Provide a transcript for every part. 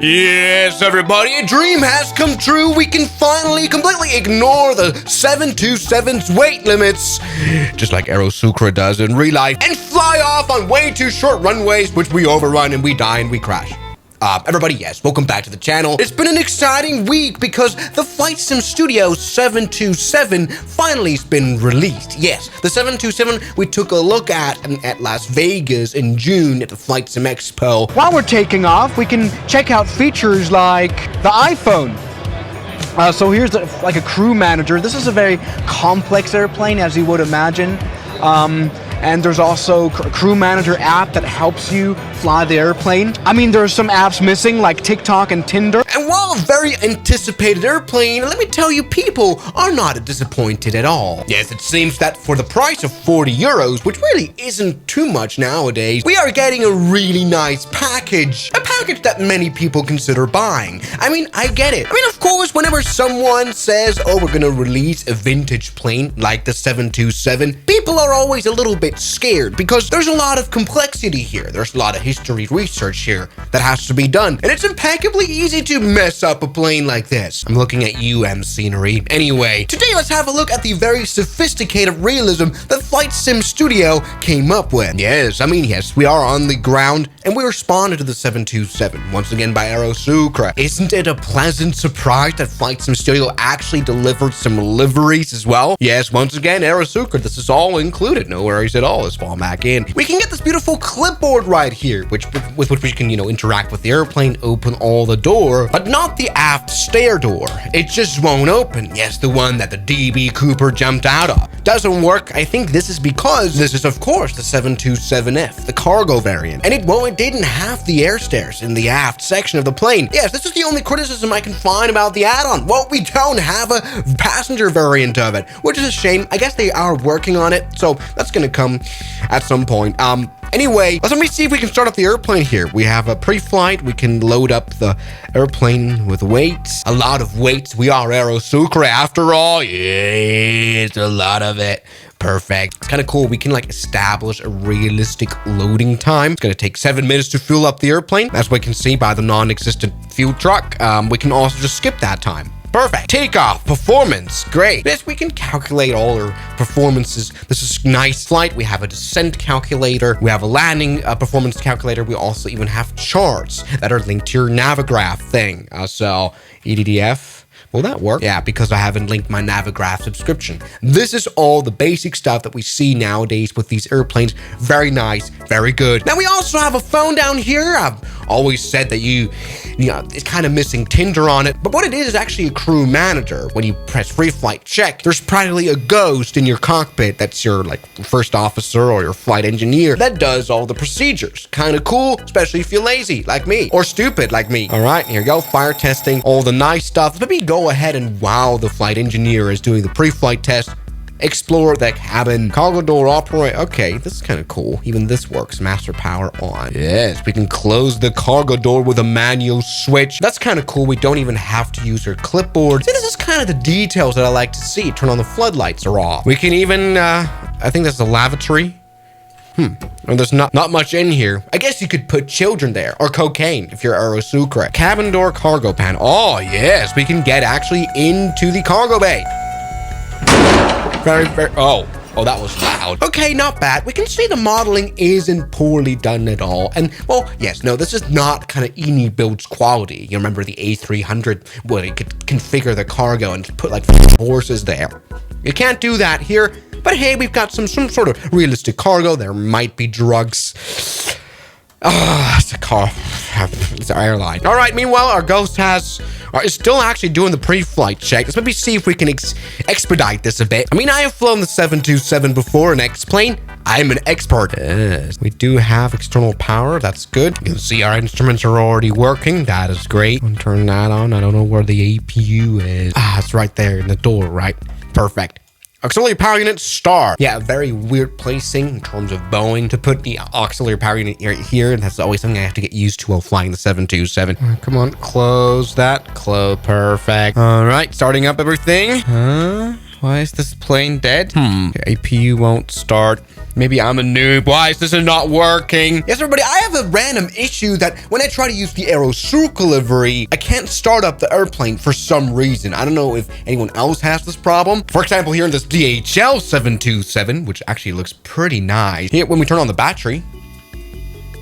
Yes, everybody, a dream has come true. We can finally completely ignore the 727's weight limits, just like Aerosukra does in real life, and fly off on way too short runways, which we overrun and we die and we crash. Everybody, yes, welcome back to the channel. It's been an exciting week because the Flightsim Studio 727 finally has been released. Yes, the 727 we took a look at Las Vegas in June at the Flightsim Expo. While we're taking off, we can check out features like the iPhone. So here's like a crew manager. This is a very complex airplane, as you would imagine. And there's also a crew manager app that helps you fly the airplane. I mean, there's some apps missing like TikTok and Tinder. And while a very anticipated airplane, let me tell you, people are not disappointed at all. Yes, it seems that for the price of 40 euros, which really isn't too much nowadays, we are getting a really nice package. A package that many people consider buying. I mean, I get it. I mean, of course, whenever someone says, oh, we're gonna release a vintage plane like the 727, people are always a little bit scared because there's a lot of complexity here. There's a lot of history research here that has to be done, and it's impeccably easy to mess up a plane like this. I'm looking at you, scenery. Anyway, today let's have a look at the very sophisticated realism that Flightsim Studio came up with. Yes, I mean, yes, we are on the ground and we responded to the 727 once again by Aerosukra. Isn't it a pleasant surprise that Flightsim Studio actually delivered some liveries as well? Yes, once again, Aerosukra, this is all included. No worries at all. Let's fall back in. We can get this beautiful clipboard right here, with which we can, interact with the airplane, open all the door, but not the aft stair door. It just won't open. Yes, the one that the DB Cooper jumped out of. Doesn't work. I think this is because this is, of course, the 727F, the cargo variant, and it didn't have the air stairs in the aft section of the plane. Yes, this is the only criticism I can find about the add-on. Well, we don't have a passenger variant of it, which is a shame. I guess they are working on it, so that's gonna come at some point. Anyway, let me see if we can start up the airplane here. We have a pre-flight. We can load up the airplane with weights. A lot of weights. We are Aerosukra after all. Yeah, it's a lot of it. Perfect. It's kind of cool. We can establish a realistic loading time. It's going to take 7 minutes to fuel up the airplane. As we can see by the non-existent fuel truck. We can also just skip that time. Perfect. Takeoff, performance, great. Yes, we can calculate all our performances. This is nice. Flight, we have a descent calculator. We have a landing performance calculator. We also even have charts that are linked to your Navigraph thing. So, EDDF. Will that work? Yeah, because I haven't linked my Navigraph subscription. This is all the basic stuff that we see nowadays with these airplanes. Very nice, very good. Now we also have a phone down here. I've always said that it's kind of missing Tinder on it, but what it is actually a crew manager. When you press free flight check, there's practically a ghost in your cockpit. That's your first officer or your flight engineer that does all the procedures. Kind of cool, especially if you're lazy like me or stupid like me. All right, here you go. Fire testing, all the nice stuff. Let me go ahead and wow the flight engineer is doing the pre-flight test. Explore the cabin. Cargo door operate. Okay, this is kind of cool. Even this works. Master power on. Yes, we can close the cargo door with a manual switch. That's kind of cool. We don't even have to use our clipboard. See, this is kind of the details that I like to see. Turn on the floodlights are off. We can even, I think that's the lavatory. And there's not much in here. I guess you could put children there or cocaine if you're Aerosukra. Cabin door cargo pan. Oh, yes, we can get actually into the cargo bay. Very, oh, that was loud. Okay, not bad. We can see the modeling isn't poorly done at all. And, well, yes, no, this is not kind of Eni builds quality. You remember the A300 where you could configure the cargo and put horses there. You can't do that here. But hey, we've got some sort of realistic cargo. There might be drugs. It's a car. It's an airline. All right, meanwhile, our ghost is still actually doing the pre-flight check. Let's maybe see if we can expedite this a bit. I mean, I have flown the 727 before, an X-plane. I'm an expert. Yes. We do have external power. That's good. You can see our instruments are already working. That is great. I'm gonna turn that on. I don't know where the APU is. It's right there in the door, right? Perfect. Auxiliary power unit star. Yeah, very weird placing in terms of Boeing to put the auxiliary power unit here. And that's always something I have to get used to while flying the 727. Come on, close that. Close, perfect. All right, starting up everything. Why is this plane dead? APU won't start. Maybe I'm a noob. Why is this not working? Yes, everybody, I have a random issue that when I try to use the Aerosuka livery, I can't start up the airplane for some reason. I don't know if anyone else has this problem. For example, here in this DHL 727, which actually looks pretty nice. Here, when we turn on the battery,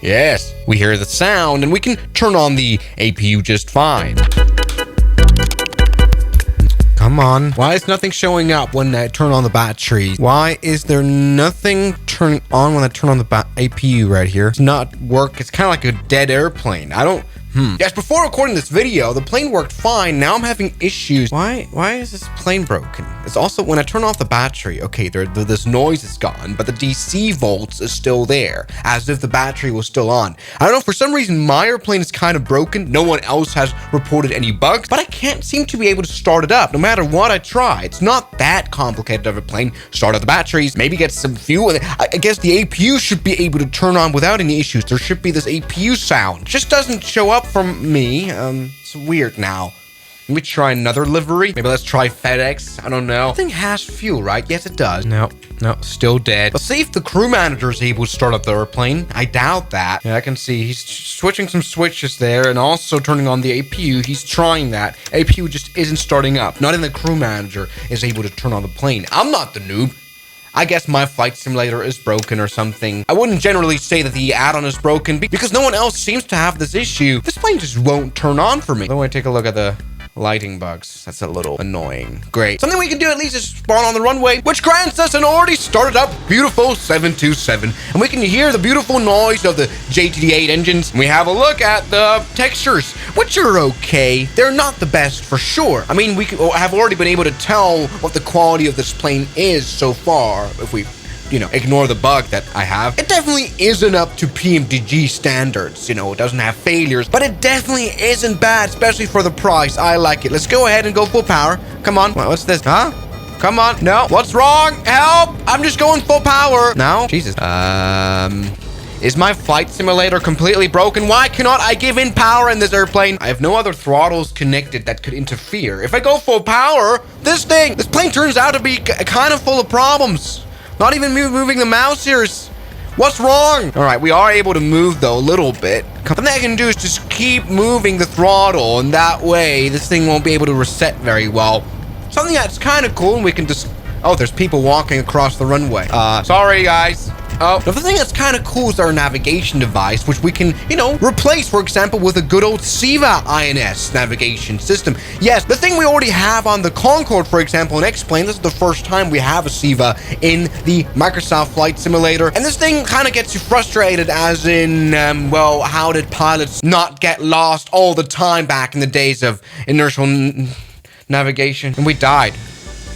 yes, we hear the sound and we can turn on the APU just fine. Come on. Why is nothing showing up when I turn on the battery? Why is there nothing turning on when I turn on the APU right here? It's not work. It's kind of like a dead airplane. I don't... Yes, before recording this video, the plane worked fine. Now I'm having issues. Why is this plane broken? It's also when I turn off the battery, okay, this noise is gone, but the DC volts is still there, as if the battery was still on. I don't know, for some reason, my airplane is kind of broken. No one else has reported any bugs, but I can't seem to be able to start it up, no matter what I try. It's not that complicated of a plane. Start up the batteries, maybe get some fuel. I guess the APU should be able to turn on without any issues. There should be this APU sound. It just doesn't show up from me. It's weird now. Let me try another livery. Maybe let's try FedEx. I don't know. Thing has fuel, right? Yes, it does. No, still dead. Let's see if the crew manager is able to start up the airplane. I doubt that. Yeah, I can see he's switching some switches there and also turning on the APU. He's trying that. APU just isn't starting up. Not even the crew manager is able to turn on the plane. I'm not the noob. I guess my flight simulator is broken or something. I wouldn't generally say that the add-on is broken because no one else seems to have this issue. This plane just won't turn on for me. Let me take a look at the lighting bugs. That's a little annoying. Great. Something we can do at least is spawn on the runway, which grants us an already started up beautiful 727. And we can hear the beautiful noise of the JTD8 engines. We have a look at the textures, which are okay. They're not the best for sure. I mean, we have already been able to tell what the quality of this plane is so far if we ignore the bug that I have. It definitely isn't up to PMDG standards. It doesn't have failures, but it definitely isn't bad, especially for the price. I like it. Let's go ahead and go full power. Come on. What's this? Huh? Come on. No. What's wrong? Help! I'm just going full power. No? Jesus. Is my flight simulator completely broken? Why cannot I give in power in this airplane? I have no other throttles connected that could interfere. If I go full power, this plane turns out to be kind of full of problems. Not even moving the mouse here is... What's wrong? All right, we are able to move, though, a little bit. Something I can do is just keep moving the throttle, and that way, this thing won't be able to reset very well. Something that's kind of cool, and we can just... Oh, there's people walking across the runway. Sorry, guys. Oh, the thing that's kind of cool is our navigation device, which we can, replace, for example, with a good old SIVA INS navigation system. Yes, the thing we already have on the Concorde, for example, in X-Plane. This is the first time we have a SIVA in the Microsoft Flight Simulator. And this thing kind of gets you frustrated as in, well, how did pilots not get lost all the time back in the days of inertial navigation? And we died.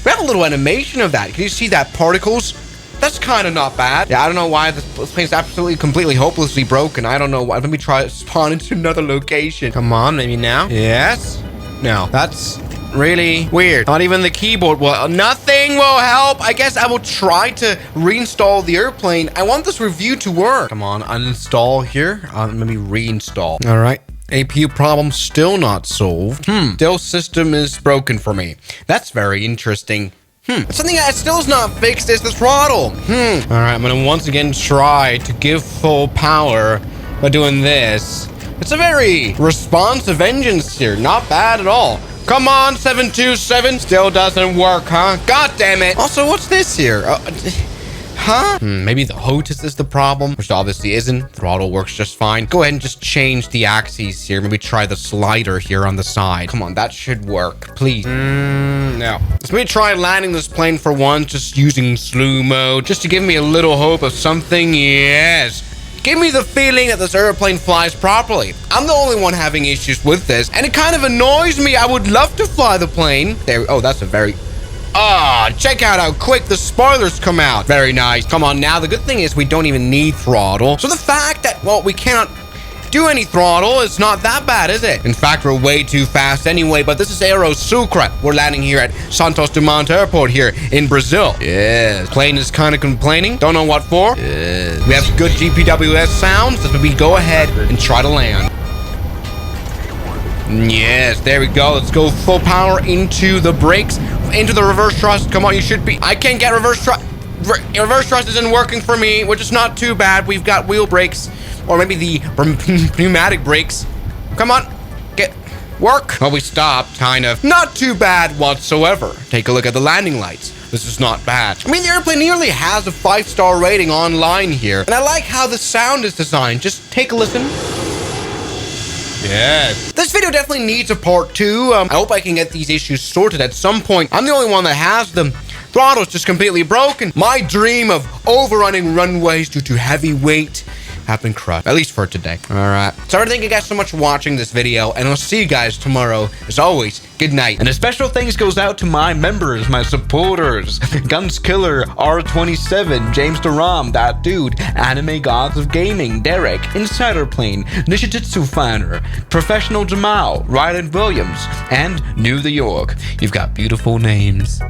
We have a little animation of that. Can you see that particles? That's kind of not bad. Yeah, I don't know why this plane's absolutely, completely, hopelessly broken. I don't know why. Let me try to spawn into another location. Come on, maybe now. Yes. No, that's really weird. Not even the keyboard will. Nothing will help. I guess I will try to reinstall the airplane. I want this review to work. Come on, uninstall here. Maybe reinstall. All right. APU problem still not solved. Still system is broken for me. That's very interesting. Something that still is not fixed is the throttle. All right, I'm gonna once again try to give full power by doing this. It's a very responsive engine here. Not bad at all. Come on, 727. Still doesn't work, huh? God damn it. Also, what's this here? Huh? Maybe the HOTAS is the problem, which obviously isn't. Throttle works just fine. Go ahead and just change the axes here. Maybe try the slider here on the side. Come on, that should work. Please. No. Let's maybe try landing this plane for once, just using slew mode, just to give me a little hope of something. Yes. Give me the feeling that this airplane flies properly. I'm the only one having issues with this, and it kind of annoys me. I would love to fly the plane. There. Oh, that's a very... check out how quick the spoilers come out. Very nice. Come on now. The good thing is we don't even need throttle. So the fact that, well, we cannot do any throttle is not that bad, is it? In fact, we're way too fast anyway, but this is Aerosuka. We're landing here at Santos Dumont Airport here in Brazil. Yes. Plane is kind of complaining. Don't know what for. Yes. We have good GPWS sounds. So we go ahead and try to land. Yes, there we go. Let's go full power into the brakes. into the reverse thrust. Come on, you should be. I can't get reverse thrust. Reverse thrust isn't working for me, which is not too bad. We've got wheel brakes, or maybe the pneumatic brakes. Come on, get work. Well, we stopped, kind of. Not too bad whatsoever. Take a look at the landing lights. This is not bad. I mean, the airplane nearly has a 5-star rating online here, and I like how the sound is designed. Just take a listen. Yes. This video definitely needs a part 2. I hope I can get these issues sorted at some point. I'm the only one that has them. Throttle's just completely broken. My dream of overrunning runways due to heavy weight have been crushed, at least for today. All right. So I thank you guys so much for watching this video, and I'll see you guys tomorrow. As always, good night. And a special thanks goes out to my members, my supporters, Guns Killer, R27, James Duram, That Dude, Anime Gods of Gaming, Derek, Insider Plane, Nishijitsu Finer, Professional Jamal, Ryland Williams, and New the York. You've got beautiful names.